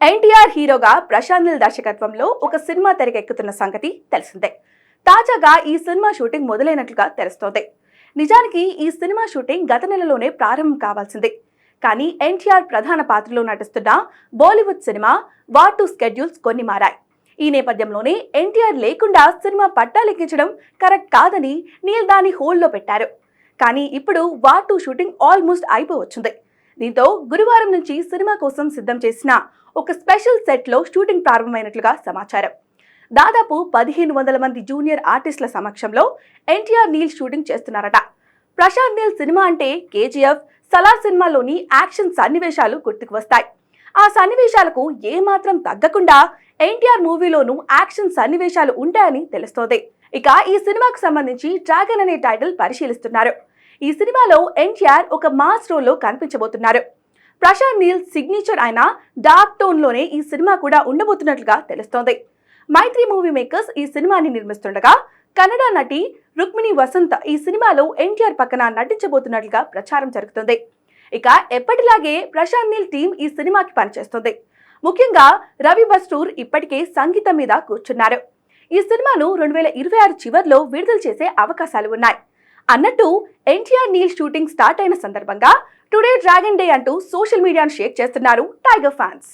ఎన్టీఆర్ హీరోగా ప్రశాంత్ నీల్ దర్శకత్వంలో ఒక సినిమా తెరకెక్కుతున్న సంగతి తెలిసిందే. తాజాగా ఈ సినిమా షూటింగ్ మొదలైనట్లుగా తెలుస్తోంది. నిజానికి ఈ సినిమా షూటింగ్ గత నెలలోనే ప్రారంభం కావాల్సింది. కానీ ఎన్టీఆర్ ప్రధాన పాత్రలో నటిస్తున్న బాలీవుడ్ సినిమా వార్ 2 స్కెడ్యూల్స్ కొన్ని మారాయి. ఈ నేపథ్యంలోనే ఎన్టీఆర్ లేకుండా సినిమా పట్టాలెక్కించడం కరెక్ట్ కాదని నీల్ దాన్ని హోల్డ్లో పెట్టారు. కానీ ఇప్పుడు వార్ 2 షూటింగ్ ఆల్మోస్ట్ అయిపోవచ్చింది. దీంతో గురువారం నుంచి సినిమా కోసం సిద్ధం చేసిన ఒక స్పెషల్ సెట్లో షూటింగ్ ప్రారంభమైనట్లుగా సమాచారం. దాదాపు 1500 మంది జూనియర్ ఆర్టిస్టుల సమక్షంలో ఎన్టీఆర్ నీల్ షూటింగ్ చేస్తున్నారట. ప్రశాంత్ నీల్ సినిమా అంటే కేజీఎఫ్, సలార్ సినిమాలోని యాక్షన్ సన్నివేశాలు గుర్తుకు వస్తాయి. ఆ సన్నివేశాలకు ఏమాత్రం తగ్గకుండా ఎన్టీఆర్ మూవీలోనూ యాక్షన్ సన్నివేశాలు ఉంటాయని తెలుస్తోంది. ఇక ఈ సినిమాకు సంబంధించి డ్రాగన్ అనే టైటిల్ పరిశీలిస్తున్నారు. ఈ సినిమాలో ఎన్టీఆర్ ఒక మాస్ రోల్లో కనిపించబోతున్నారు. ప్రశాంత్ నీల్ సిగ్నేచర్ అయిన డార్క్ టోన్ లోనే ఈ సినిమా కూడా ఉండబోతున్నట్లుగా తెలుస్తోంది. మైత్రి మూవీ మేకర్స్ ఈ సినిమాని నిర్మిస్తుండగా కన్నడ నటి రుక్మిణి వసంత్ ఈ సినిమాలో ఎన్టీఆర్ పక్కన నటించబోతున్నట్లుగా ప్రచారం జరుగుతుంది. ఇక ఎప్పటిలాగే ప్రశాంత్ నీల్ టీం ఈ సినిమాకి పనిచేస్తుంది. ముఖ్యంగా రవి బస్టూర్ ఇప్పటికే సంగీతం మీద కూర్చున్నారు. ఈ సినిమాను 2026 చివర్లో విడుదల చేసే అవకాశాలు ఉన్నాయి. అన్నట్టు ఎన్టీఆర్ నీల్ షూటింగ్ స్టార్ట్ అయిన సందర్భంగా టుడే డ్రాగన్ డే అంటూ సోషల్ మీడియాను షేక్ చేస్తున్నారు టైగర్ ఫ్యాన్స్.